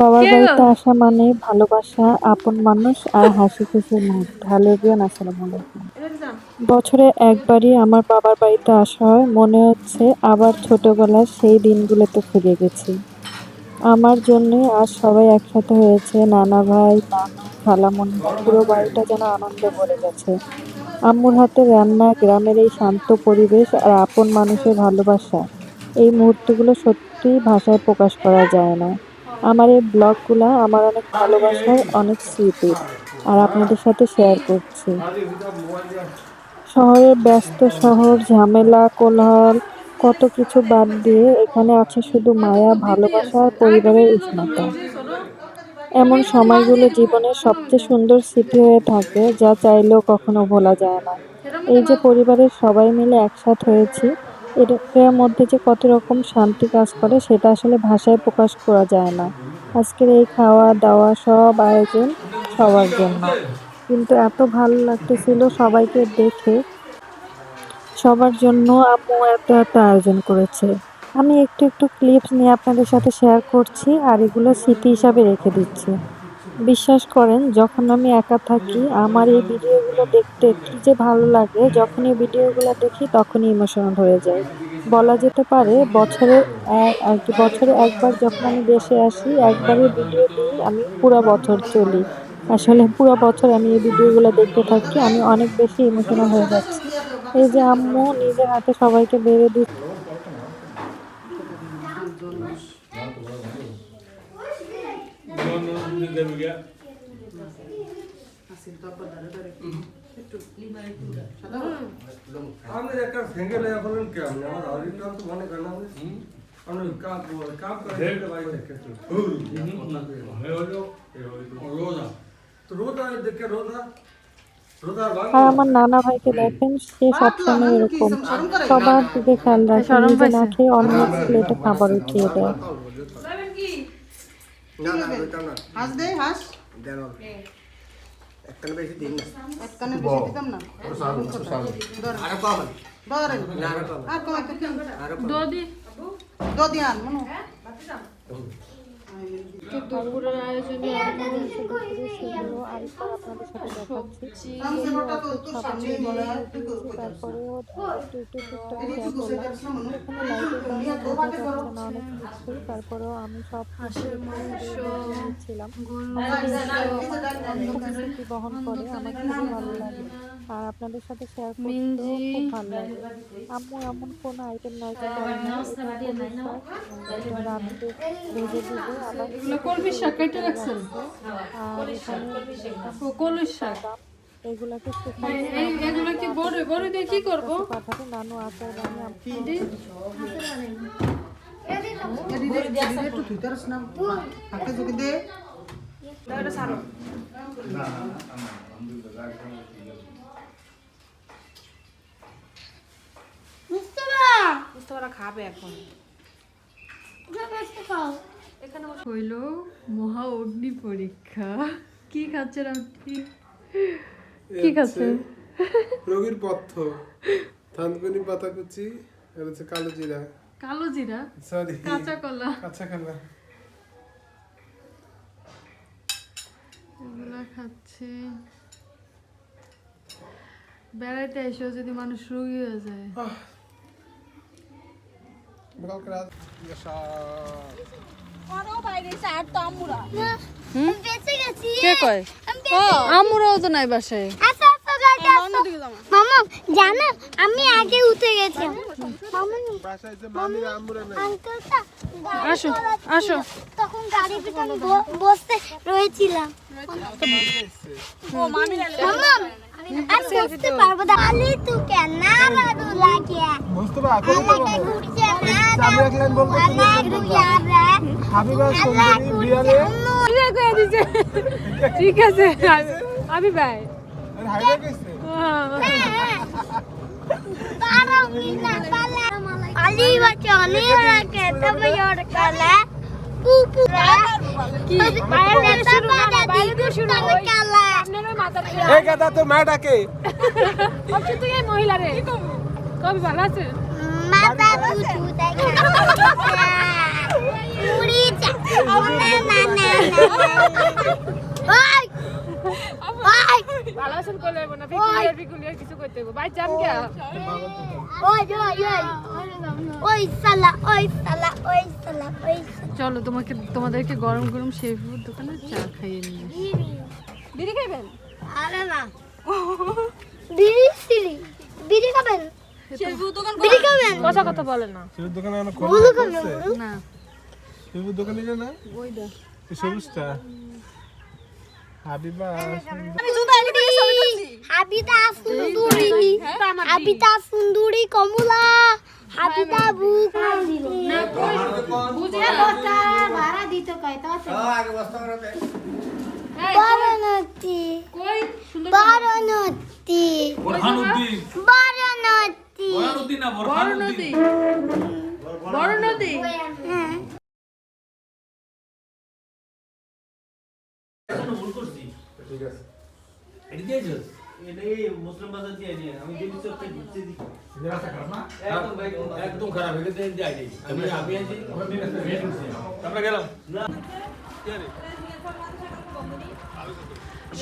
বাবার কে গো? বাড়িতে আসা মানে ভালোবাসা, আপন মানুষ আর হাসি খুশির মুহূর্ত। হ্যালো এভরিওয়ান, আসসালামু আলাইকুম। বছরে একবারই আমার বাবার বাড়িতে আসা হয়। মনে হচ্ছে আবার ছোটবেলার সেই দিনগুলোতে ফিরে গেছি। আমার জন্যই আজ সবাই একসাথে হয়েছে, নানা ভাই, নানু, খালামণিরা, পুরো বাড়িটা যেন আনন্দে ভরে গেছে। আম্মুর হাতের রান্না, গ্রামের এই শান্ত পরিবেশ আর আপন মানুষের ভালোবাসা, এই মুহূর্তগুলো সত্যিই ভাষায় প্রকাশ করা যায় না। আমার এই ব্লগগুলা আমার অনেক ভালোবাসার, অনেক স্মৃতির, আর আপনাদের সাথে শেয়ার করছি। শহরের ব্যস্ত শহর, ঝামেলা, কোলাহল, কত কিছু বাদ দিয়ে এখানে আছে শুধু মায়া, ভালোবাসা আর পরিবারের উষ্ণতা। এমন সময়গুলো জীবনের সবচেয়ে সুন্দর স্মৃতি হয়ে থাকে, যা চাইলেও কখনো ভোলা যায় না। এই যে পরিবারের সবাই মিলে একসাথ হয়েছি, এর মধ্যে যে কত রকম শান্তি কাজ করে সেটা আসলে ভাষায় প্রকাশ করা যায় না। আজকের এই খাওয়া দাওয়া সব আয়োজন সবার জন্য, কিন্তু এত ভালো লাগতেছিল সবাইকে দেখে। সবার জন্য আম্মু এত আয়োজন করেছে। আমি একটু একটু ক্লিপস নিয়ে আপনাদের সাথে শেয়ার করছি, আর এগুলো স্মৃতি হিসাবে রেখে দিচ্ছি। বিশ্বাস করেন, যখন আমি একা থাকি আমার এই ভিডিওগুলো দেখতে কি যে ভালো লাগে, যখন এই ভিডিওগুলো দেখি তখনই ইমোশনাল হয়ে যাই। বলা যেতে পারে আর কি বছরে একবার যখন আমি দেশে আসি, একবারের ভিডিও দিয়েই আমি পুরো বছর চলি। আসলে পুরো বছর আমি এই ভিডিওগুলো দেখতে থাকি, আমি অনেক বেশি ইমোশনাল হয়ে যাচ্ছি। এই যে আম্মু নিজের হাতে সবাইকে বেড়ে দিচ্ছে। আমি একটা ভেঙে নেওয়া বলেন কেমন আমার অরিজিনাল তো মনে করেন আমি কাপ কাপ করে বাইরে দেখে রোজা তো রোজা দেখে রোজা রোজা আর আমার নানা ভাইকে দেখেন, সে সবসময় এরকম সবার দিকে খেয়াল রাখে, শরম নিজে না পাইছে। খেয়ে অন্যের প্লেটে খাবার উঠিয়ে দেয়। না না ওইটা না হাঁস দে হাঁস দেন একটা বেশি দিন না একখানে বেশি দিতাম না আরো কম ধরেন না আরো কম আর কম একটু আরো কম দদি দদি আন মনু দুপুরের আয়োজনে সেগুলো আরেকবার আপনাদের সাথে দেখাচ্ছি। আমসে রোটা তো তোর সামনে বলে তারপরেও একটু একটু টুকটাক এদিকে শেয়ার গুছে করলাম। যাচ্ছে মনু এখানে লাইটের নিয়া কারণে তো বোঝা ভাগে করো যাচ্ছে না অনেক কিছু, তারপরেও আমি সব কিছু হাঁসের মাংস, নিচ্ছিলাম। গরুর আসলে মাংস, অন্ধকার স্মৃতি বহন করে, আমার খুবই ভালো লাগে, আর আপনাদের সাথে শেয়ার করতেও মিঞ্জি, খুব ভালো লাগে। আম্মু এমন কোনো আইটেম নাই যে করে না, এটা কলমি শাক, এটা রাত্রে ভেজে দিবে, আবার এগুলো কলমি শাক কেটে রাখছেন? আর এখানে কলমি শাক। বাদাম, এগুলাকে শুকাই এগুলো কি বড় বড় দিয়ে কি করব? পাঠাবে নানু আচার বানিয়ে এদিকে একটু ভিতরে স্নাম হাতে জুকি দে এটা সারো মুস্তফা খাবে এখন হইল মহা অগ্নি পরীক্ষা। কি খাচ্ছেন আপনি? কি খাচ্ছেন? রোগীর পথ্য থানকুনি পাতা কুচি আর হচ্ছে কালো জিরা, কালো জিরা, সরি কাঁচা কলা, কাঁচা কলা। এগুলা খাচ্ছে। বেড়াইতে এসেও যদি মানুষ রোগী হয়ে যায়। কালকে রাত কে কয়? আমরাও তো নাই বাসায়। মামা জানো আমি আগে উঠে গেছি বাসায় যে মামিরা আম্মুরা নাই। আসো আসো। তখন গাড়ির পিছনে বসতে রয়েছিলাম মামা আমি বসতে পারবো না আলি তুই কেন না রাডু লাগিয়া মোস্তফা কোন আমাকে ঘুরছে না আমি এক লাইন বলবো হাবিবা সুন্দরী বিয়ারে ঠিক আছে আমি ভাই আর হাইওয়ে গেছে আলি বাচ্চা অনেক রাখে তবে ওর কালে পুপু কি বাইরে শুরু হয় কালা এই গাদা তো মা ডাকে তুই এই মহিলা রে কবি ভালো আছে মাথা তুতু দেখা মুড়ি চা না না গোসল করলে হইব না, বিকুলিয়ার কিছু করতে হইব। ভাই যাম কে? ওই ওই সালা ওই সালা ওই সালা ওই চলো তোমাদেরকে গরম গরম শেফুর দোকানে চা খাইয়ে নিয়ে আসি। বিড়ি খাইবেন? আরে না বিড়ি খাবেন শেফুর দোকান বিড়ি খাবেন কথা কথা বলে না। সেবুর দোকানে অনেক বুলু খাবেন না সেবুর দোকানে যে না ওইটা এই সবুজটা হাবিবা আমি জুতা এনে করে ছবি তুলছি। হাবিতা সুন্দরী কমলা হাবিতা বুক না কই বুঝি না ভাড়া দিতে কয় তো বারাণসী কই সুন্দর বারাণসী বোরহানুদ্দিন বারাণসী বোরহানুদ্দিন না বড় নদী বড় নদী হ্যাঁ ঠিক আছে একদম খারাপ হয়ে গেছে আমরা গেলাম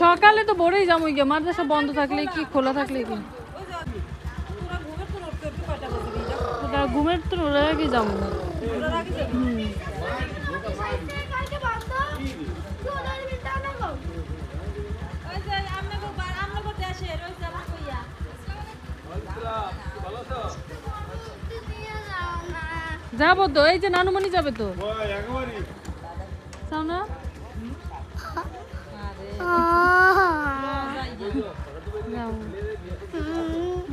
সকালে তো ভোরেই যাবো গিয়ে, মাদ্রাসা বন্ধ থাকলে কি খোলা থাকলে কি ওটা ঘুমের তো ওরা আগে যাবো। যাবো তো, এই যে নানুমণি যাবে তো যাও না? যাও।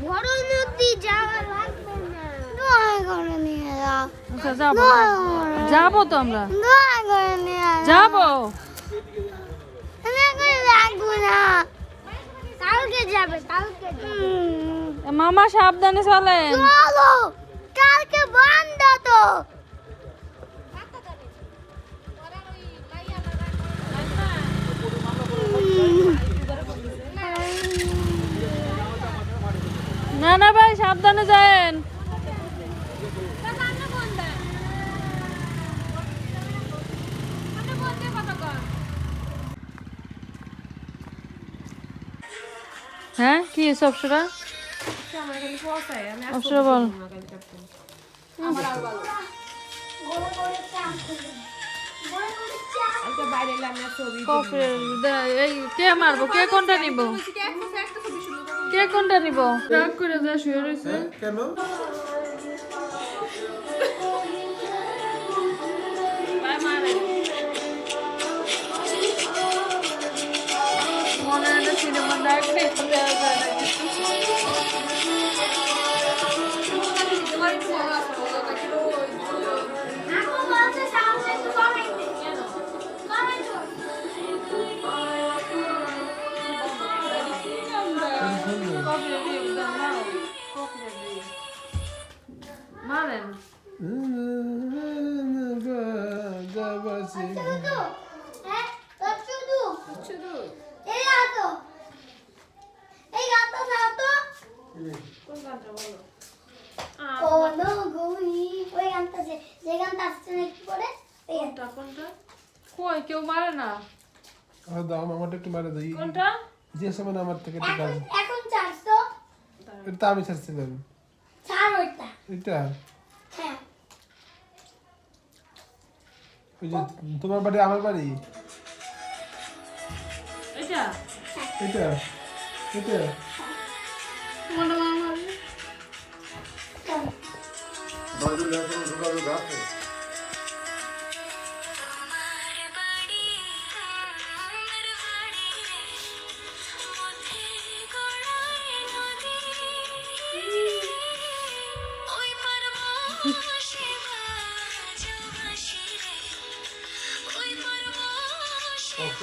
বড় নদী যাওয়া লাগবে না দয়া করে নিয়ে যাও আচ্ছা যাবো, যাবো তো আমরা দয়া করে নিয়ে যাও যাবো। দয়া করে লাগবে না কালকে যাবে কালকে মামা সাবধানে চলেন। চলো কালকে বন্ধ তো না না ভাই সাবধানে যায়েন। হ্যাঁ কি সবসরা অবসরা বল। এই কে মারবো, কে কোনটা নিব, কে কোনটা নিব? রাগ করে যা শুয়ে রয়েছে। কেন মনে হয় সিনেমা দেখলে এখন বলছে সাউন্ড একটু কমাই দে কমাই দে মারেন। শুধু হ্যাঁ শুধু এই আতো এই গানটা দাও তো ও নো গুই ওই গানটা যে গানটা আসছে না একটু পরে এই গানটা কোনটা কই কেউ মারে না। দাও আমারটা একটু মারে দিই কোনটা? যে সময় আমার থেকে একটু কাজ এখন 400 এটা আমি ছাড়ছিলাম ছাড় ওইটা এটা হ্যাঁ ওই যে তোমার বাড়ি আমার বাড়ি এটা এটা এটা মনে মার যোগাযোগ আছে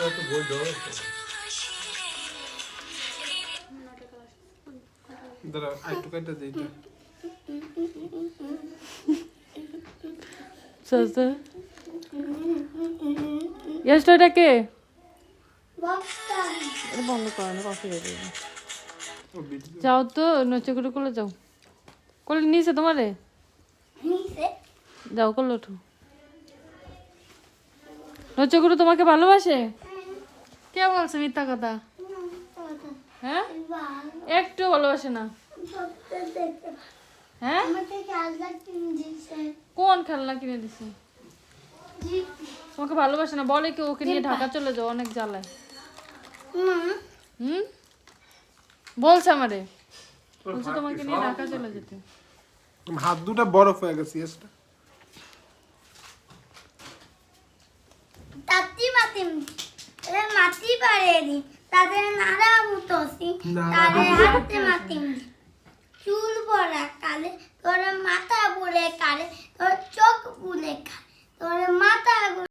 একটু বই দাও দাঁড়া একটু কাটা দিই এটা চাচা এসটা এটা কে? বক্তা এটা বন্ধ করো না, কফি রেডি। ও ভিডিও যাও তো নচে করে কোলে যাও, কোলে নিয়েছে তোমারে, নিচে যাও কোলে ওঠো। নচে করে তোমাকে ভালোবাসে? কে বলছে মিথ্যা কথা? হ্যাঁ একটু ভালোবাসে না হ্যাঁ কোন খেলনা কিনে দিছে তোমাকে ভালোবাসে না বলে কি ওকে নিয়ে ঢাকা চলে যাও অনেক জ্বালায় হুম বলছে আমারে বলছে তোমাকে নিয়ে ঢাকা চলে যেতে হাত দুটা বরফ হয়ে গেছে এটা তাতি মাতিম এ মাটি পারেনি তাদের নাড়া মুতসি তাদের হাতে মাতিম চুল পড়া কালে তোর মাথা বুলে কালে তোর চোখ বুলে তোর মাথা